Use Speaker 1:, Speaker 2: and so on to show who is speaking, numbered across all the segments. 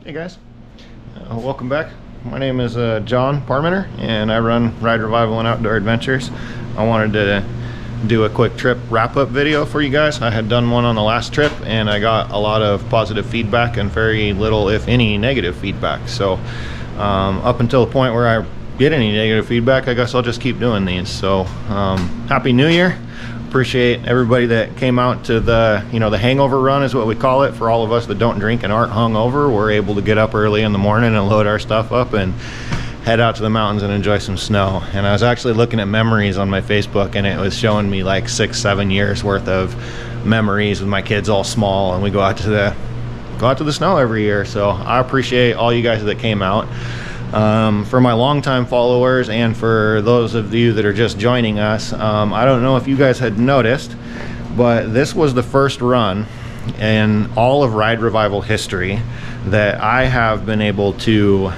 Speaker 1: Hey guys, welcome back. My name is John Parmenter and I run Ride Revival and Outdoor Adventures. I wanted to do a quick trip wrap-up video for you guys. I had done one on the last trip and I got a lot of positive feedback and very little, if any, negative feedback. So up until the point where I get any negative feedback, I guess I'll just keep doing these. So Happy New Year. Appreciate everybody that came out to the, the hangover run is what we call it. For all of us that don't drink and aren't hungover, we're able to get up early in the morning and load our stuff up and head out to the mountains and enjoy some snow. And I was actually looking at memories on my Facebook and it was showing me like 6-7 years worth of memories with my kids all small, and we go out to the snow every year. So I appreciate all you guys that came out. For my longtime followers and for those of you that are just joining us, I don't know if you guys had noticed, but this was the first run in all of Ride Revival history that I have been able to,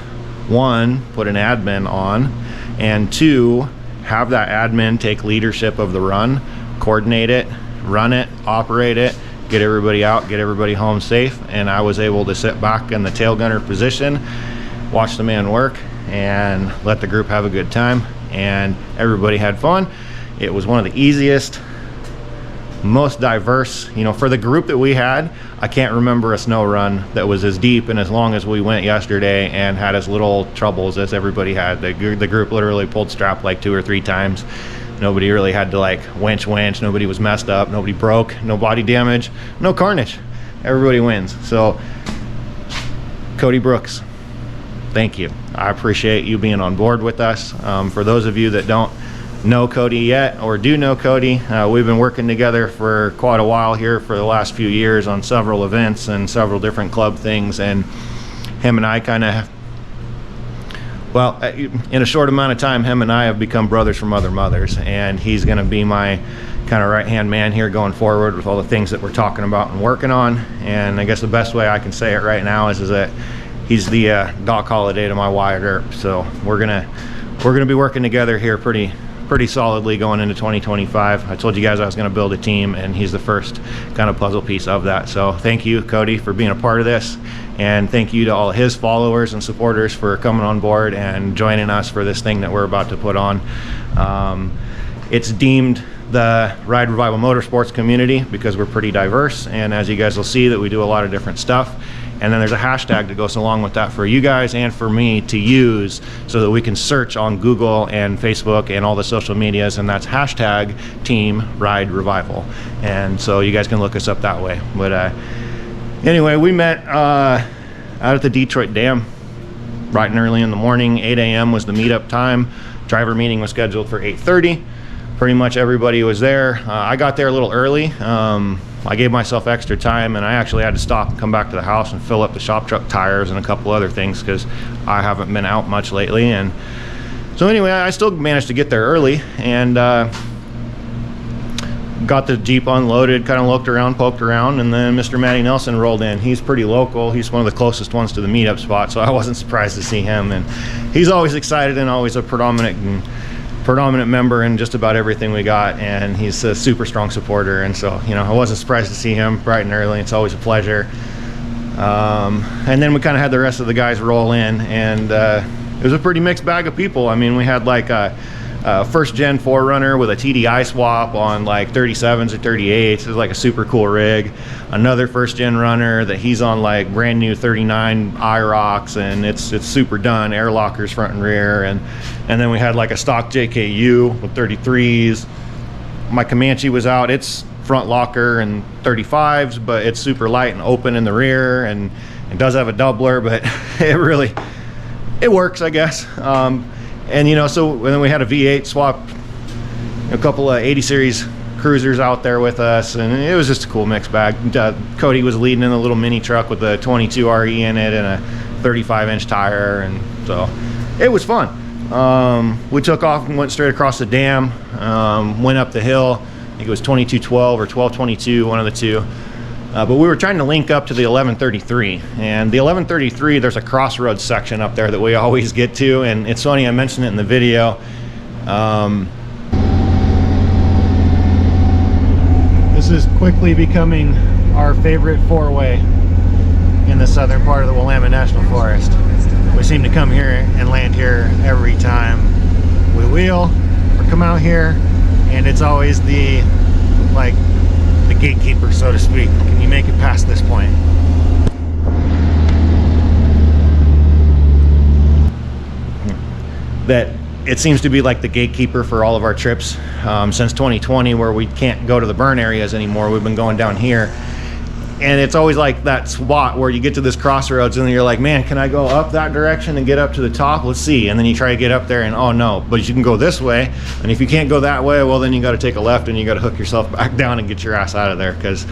Speaker 1: one, put an admin on, and two, have that admin take leadership of the run, coordinate it, run it, operate it, get everybody out, get everybody home safe. And I was able to sit back in the tail gunner position, watch the man work, and let the group have a good time, and everybody had fun. It was one of the easiest, most diverse, for the group that we had. I can't remember a snow run that was as deep and as long as we went yesterday and had as little troubles as everybody had. The group literally pulled strap like 2 or 3 times. Nobody really had to like winch. Nobody was messed up. Nobody broke. No body damage. No carnage. Everybody wins. So Cody Brooks, thank you. I appreciate you being on board with us. For those of you that don't know Cody yet or do know Cody, we've been working together for quite a while here for the last few years on several events and several different club things, and him and I kind of, well, in a short amount of time, him and I have become brothers from other mothers, and he's going to be my kind of right-hand man here going forward with all the things that we're talking about and working on. And I guess the best way I can say it right now is that he's the Doc Holliday to my Wyatt Earp. So we're gonna be working together here pretty solidly going into 2025. I told you guys I was gonna build a team, and he's the first kind of puzzle piece of that. So thank you, Cody, for being a part of this, and thank you to all his followers and supporters for coming on board and joining us for this thing that we're about to put on. It's deemed the Ride Revival Motorsports community because we're pretty diverse, and as you guys will see, that we do a lot of different stuff. And then there's a hashtag that goes along with that for you guys and for me to use so that we can search on Google and Facebook and all the social medias, and that's hashtag Team Ride Revival. And so you guys can look us up that way. But anyway, we met out at the Detroit Dam bright and early in the morning. 8 a.m. was the meetup time. Driver meeting was scheduled for 8:30. Pretty much everybody was there. I got there a little early. I gave myself extra time, and I actually had to stop and come back to the house and fill up the shop truck tires and a couple other things because I haven't been out much lately. And so anyway, I still managed to get there early and got the Jeep unloaded, kind of looked around, poked around, and then Mr. Matty Nelson rolled in. He's pretty local. He's one of the closest ones to the meetup spot, so I wasn't surprised to see him. And he's always excited and always a predominant member in just about everything we got, and he's a super strong supporter. And so I wasn't surprised to see him bright and early. It's always a pleasure. And then we kind of had the rest of the guys roll in, and it was a pretty mixed bag of people. I mean, we had like a first gen 4Runner with a TDI swap on like 37s or 38s. It was like a super cool rig. Another first gen runner that he's on like brand new 39 IROCs, and it's super done, air lockers front and rear. And then we had like a stock JKU with 33s. My Comanche was out. It's front locker and 35s, but it's super light and open in the rear, and it does have a doubler, but it works, I guess. And so then we had a V8 swap, a couple of 80 series cruisers out there with us, and it was just a cool mixed bag. Cody was leading in a little mini truck with a 22 RE in it and a 35-inch tire, and so it was fun. We took off and went straight across the dam, went up the hill. I think it was 2212 or 1222, one of the two. But we were trying to link up to the 1133, and the 1133, there's a crossroads section up there that we always get to, and it's funny, I mentioned it in the video. This is quickly becoming our favorite 4-way. in the southern part of the Willamette National Forest. We seem to come here and land here every time we wheel or come out here, and it's always the gatekeeper, so to speak. Can you make it past this point? That it seems to be like the gatekeeper for all of our trips since 2020, where we can't go to the burn areas anymore. We've been going down here, and it's always like that spot where you get to this crossroads and you're like, man, can I go up that direction and get up to the top? Let's see. And then you try to get up there and oh no, but you can go this way, and if you can't go that way, well then you got to take a left and you got to hook yourself back down and get your ass out of there, because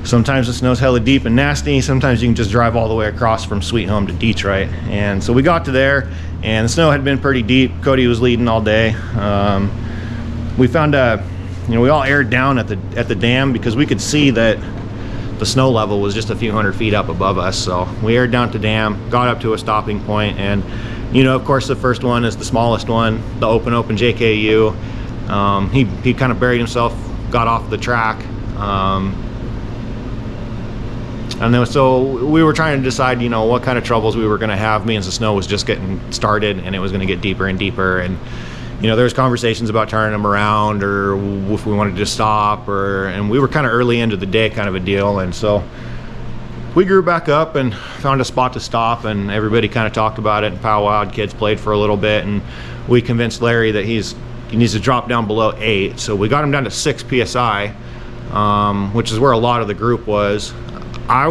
Speaker 1: sometimes the snow's hella deep and nasty. Sometimes you can just drive all the way across from Sweet Home to Detroit. And so we got to there, and the snow had been pretty deep. Cody was leading all day. We found we all aired down at the dam because we could see that the snow level was just a few hundred feet up above us. So we aired down to dam, got up to a stopping point, and of course the first one is the smallest one, the open JKU. He kind of buried himself, got off the track. And then, so we were trying to decide, what kind of troubles we were going to have. Me and the snow was just getting started, and it was going to get deeper and deeper. And there was conversations about turning them around, or if we wanted to stop, and we were kind of early into the day, kind of a deal. And so we grew back up and found a spot to stop, and everybody kind of talked about it and powwowed. Kids played for a little bit, and we convinced Larry that he needs to drop down below 8. So we got him down to 6 psi, which is where a lot of the group was. I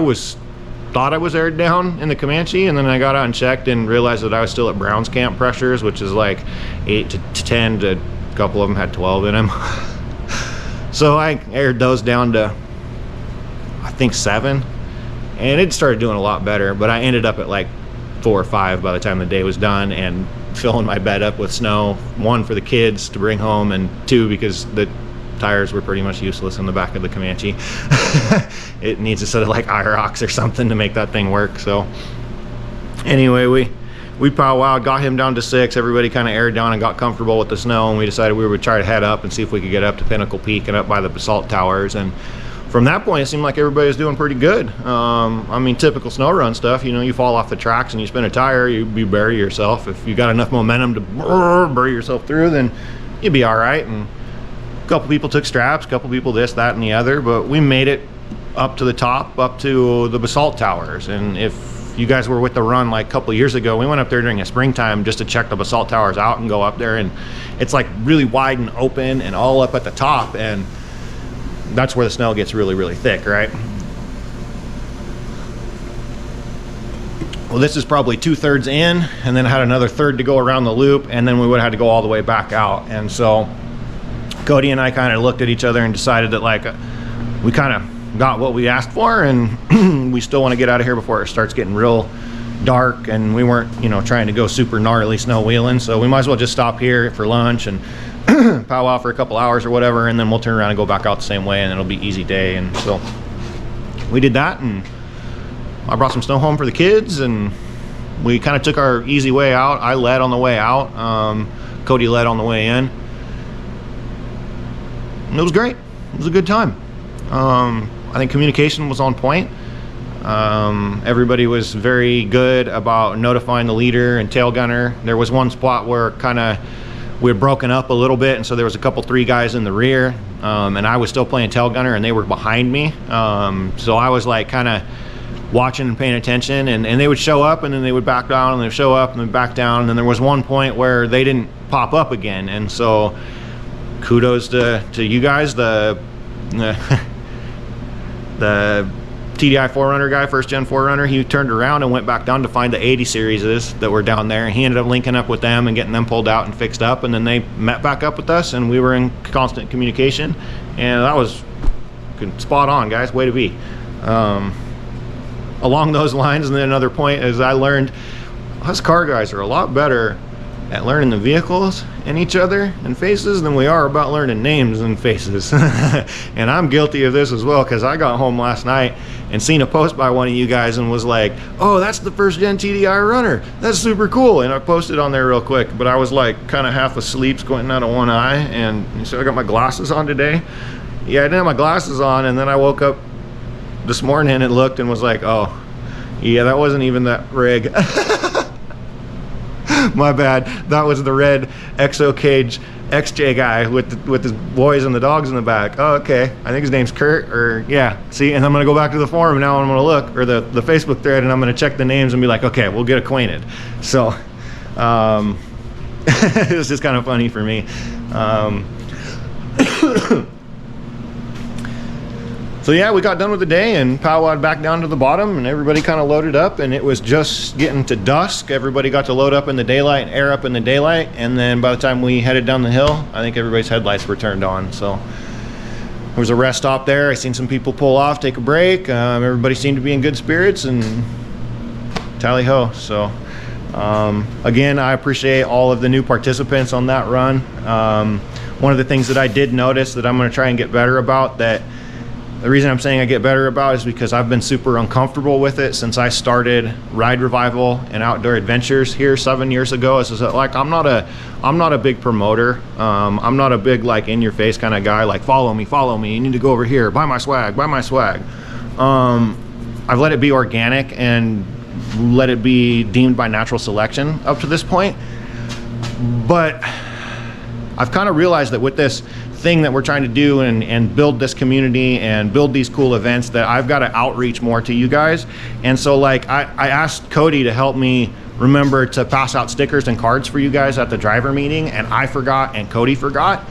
Speaker 1: thought I was aired down in the Comanche, and then I got out and checked and realized that I was still at Brown's camp pressures, which is like 8 to 10 to a couple of them had 12 in them. So I aired those down to I think 7, and it started doing a lot better, but I ended up at like 4 or 5 by the time the day was done, and filling my bed up with snow, 1 for the kids to bring home, and 2 because the tires were pretty much useless in the back of the Comanche. It needs a set of like IROX or something to make that thing work. So anyway, we powwowed, got him down to 6. Everybody kind of aired down and got comfortable with the snow, and we decided we would try to head up and see if we could get up to Pinnacle Peak and up by the basalt towers. And from that point, it seemed like everybody was doing pretty good. I mean, typical snow run stuff. You fall off the tracks and you spin a tire, you bury yourself. If you got enough momentum to bury yourself through, then you'd be all right. And a couple people took straps, a couple people this, that, and the other, but we made it up to the top, up to the basalt towers. And if you guys were with the run like a couple of years ago, we went up there during the springtime just to check the basalt towers out and go up there, and it's like really wide and open and all up at the top, and that's where the snow gets really, really thick, right? Well, this is probably 2/3 in, and then I had another third to go around the loop, and then we would have had to go all the way back out. And so Cody and I kind of looked at each other and decided that like we kind of got what we asked for, and we still want to get out of here before it starts getting real dark, and we weren't trying to go super gnarly snow wheeling, so we might as well just stop here for lunch and powwow for a couple hours or whatever, and then we'll turn around and go back out the same way, and it'll be easy day. And so we did that, and I brought some snow home for the kids, and we kind of took our easy way out. I led on the way out, Cody led on the way in, and it was great. It was a good time. I think communication was on point. Everybody was very good about notifying the leader and tail gunner. There was one spot where we had broken up a little bit, and so there was a couple 3 guys in the rear, and I was still playing tail gunner, and they were behind me. So I was like kind of watching and paying attention, and they would show up, and then they would back down, and they'd show up and then back down, and then there was one point where they didn't pop up again. And so kudos to you guys, the TDI 4Runner guy, first gen 4Runner. He turned around and went back down to find the 80 series that were down there, and he ended up linking up with them and getting them pulled out and fixed up, and then they met back up with us, and we were in constant communication, and that was spot on, guys. Way to be. Along those lines, and then another point is I learned us car guys are a lot better at learning the vehicles and each other and faces than we are about learning names and faces. And I'm guilty of this as well, because I got home last night and seen a post by one of you guys and was like, oh, that's the first gen TDI runner, that's super cool. And I posted on there real quick, but I was like kind of half asleep, squinting out of one eye, and so I got my glasses on today. Yeah, I didn't have my glasses on, and then I woke up this morning and looked and was like, oh, Yeah, that wasn't even that rig. My bad. That was the red Exo Cage XJ guy with his boys and the dogs in the back. Oh, okay. I think his name's Kurt, or yeah. See, and I'm gonna go back to the forum now. I'm gonna look, or the Facebook thread, and I'm gonna check the names and be like, okay, we'll get acquainted. So, it was just kind of funny for me. So yeah, we got done with the day and powwowed back down to the bottom, and everybody kind of loaded up, and it was just getting to dusk. Everybody got to load up in the daylight and air up in the daylight, and then by the time we headed down the hill, I think everybody's headlights were turned on. So there was a rest stop there. I seen some people pull off, take a break. Everybody seemed to be in good spirits, and tally ho. So again, I appreciate all of the new participants on that run. One of the things that I did notice that I'm going to try and get better about, that the reason I'm saying I get better about, is because I've been super uncomfortable with it since I started Ride Revival and Outdoor Adventures here 7 years ago. Is that, like, I'm not a big promoter. I'm not a big, like, in your face kind of guy, like, follow me, you need to go over here, buy my swag. I've let it be organic and let it be deemed by natural selection up to this point. But I've kind of realized that with this thing that we're trying to do and build this community and build these cool events, that I've got to outreach more to you guys. And so, like, I asked Cody to help me remember to pass out stickers and cards for you guys at the driver meeting, and I forgot and Cody forgot,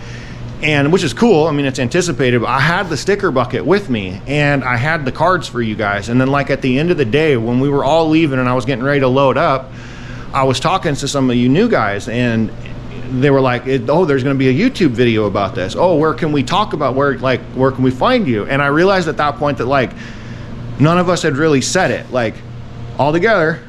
Speaker 1: and which is cool. I mean, it's anticipated, but I had the sticker bucket with me and I had the cards for you guys. And then, like, at the end of the day, when we were all leaving and I was getting ready to load up, I was talking to some of you new guys, and they were like, oh, there's going to be a YouTube video about this. Oh, where can we talk about, where can we find you? And I realized at that point that, like, none of us had really said it, like, all together,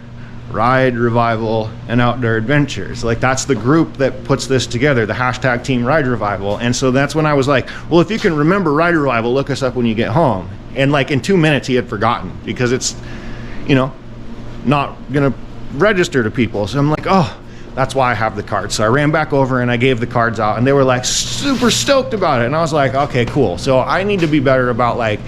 Speaker 1: Ride Revival and Outdoor Adventures. Like, that's the group that puts this together, the hashtag Team Ride Revival. And so that's when I was like, well, if you can remember Ride Revival, look us up when you get home. And, like, in 2 minutes he had forgotten, because it's, you know, not gonna register to people. So I'm like, oh, that's why I have the cards. So I ran back over and I gave the cards out, and they were, like, super stoked about it. And I was like, okay, cool. So I need to be better about, like,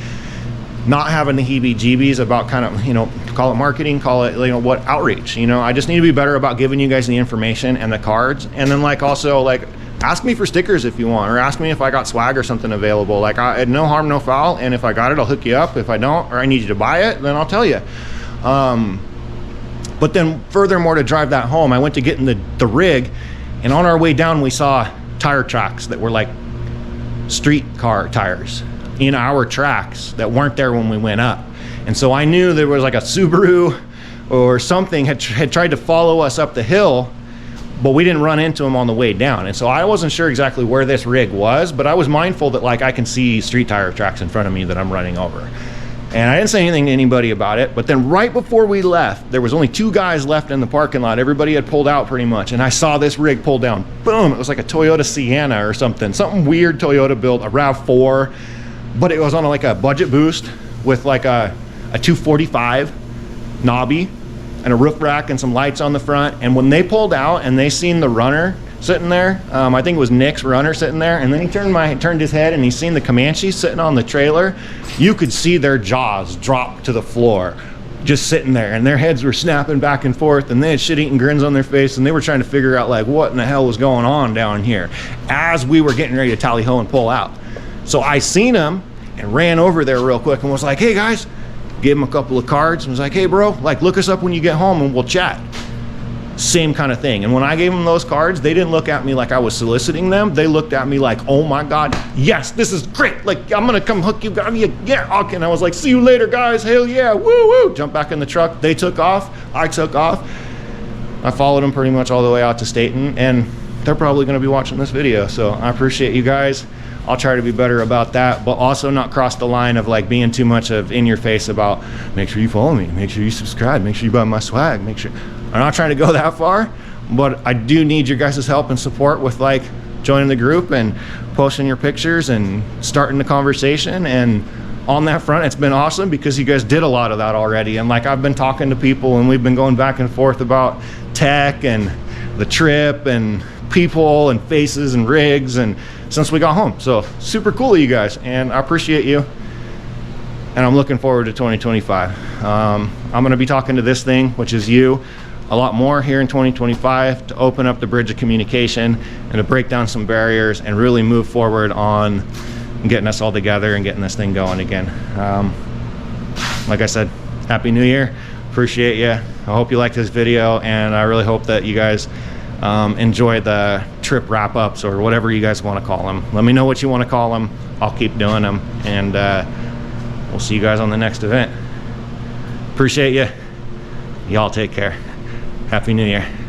Speaker 1: not having the heebie-jeebies about kind of, you know, call it marketing, call it, you know, what, outreach. You know, I just need to be better about giving you guys the information and the cards. And then, like, also, like, ask me for stickers if you want, or ask me if I got swag or something available. Like, no harm, no foul. And if I got it, I'll hook you up. If I don't, or I need you to buy it, then I'll tell you. But then furthermore, to drive that home, I went to get in the rig, and on our way down, we saw tire tracks that were like street car tires in our tracks that weren't there when we went up. And so I knew there was like a Subaru or something had tried to follow us up the hill, but we didn't run into them on the way down. And so I wasn't sure exactly where this rig was, but I was mindful that, like, I can see street tire tracks in front of me that I'm running over. And I didn't say anything to anybody about it. But then right before we left, there was only 2 guys left in the parking lot. Everybody had pulled out pretty much. And I saw this rig pull down. Boom. It was like a Toyota Sienna or something. Something weird Toyota built, a RAV4. But it was on like a budget boost with like a 245 knobby and a roof rack and some lights on the front. And when they pulled out and they seen the runner sitting there, I think it was Nick's runner sitting there, and then he turned his head and he seen the Comanche sitting on the trailer. You could see their jaws drop to the floor, just sitting there, and their heads were snapping back and forth, and they had shit-eating grins on their face, and they were trying to figure out, like, what in the hell was going on down here as we were getting ready to tally ho and pull out. So I seen them and ran over there real quick and was like, hey guys, gave them a couple of cards and was like, hey bro, like, look us up when you get home and we'll chat. Same kind of thing. And when I gave them those cards, they didn't look at me like I was soliciting them. They looked at me like, oh my God, yes, this is great. Like, I'm gonna come hook you guys. Yeah, okay. And I was like, see you later, guys. Hell yeah, woo woo. Jump back in the truck. They took off. I took off. I followed them pretty much all the way out to Staten, and they're probably gonna be watching this video. So I appreciate you guys. I'll try to be better about that, but also not cross the line of, like, being too much of in your face about, make sure you follow me, make sure you subscribe, make sure you buy my swag, make sure. I'm not trying to go that far, but I do need your guys' help and support with, like, joining the group and posting your pictures and starting the conversation. And on that front, it's been awesome because you guys did a lot of that already. And, like, I've been talking to people and we've been going back and forth about tech and the trip and people and faces and rigs and since we got home. So super cool of you guys, and I appreciate you. and I'm looking forward to 2025. I'm going to be talking to this thing, which is you, a lot more here in 2025 to open up the bridge of communication and to break down some barriers and really move forward on getting us all together and getting this thing going again. Like I said, Happy New Year. Appreciate you. I hope you liked this video, and I really hope that you guys enjoy the trip wrap-ups or whatever you guys want to call them. Let me know what you want to call them. I'll keep doing them, and we'll see you guys on the next event. Appreciate you. Y'all take care. Happy New Year.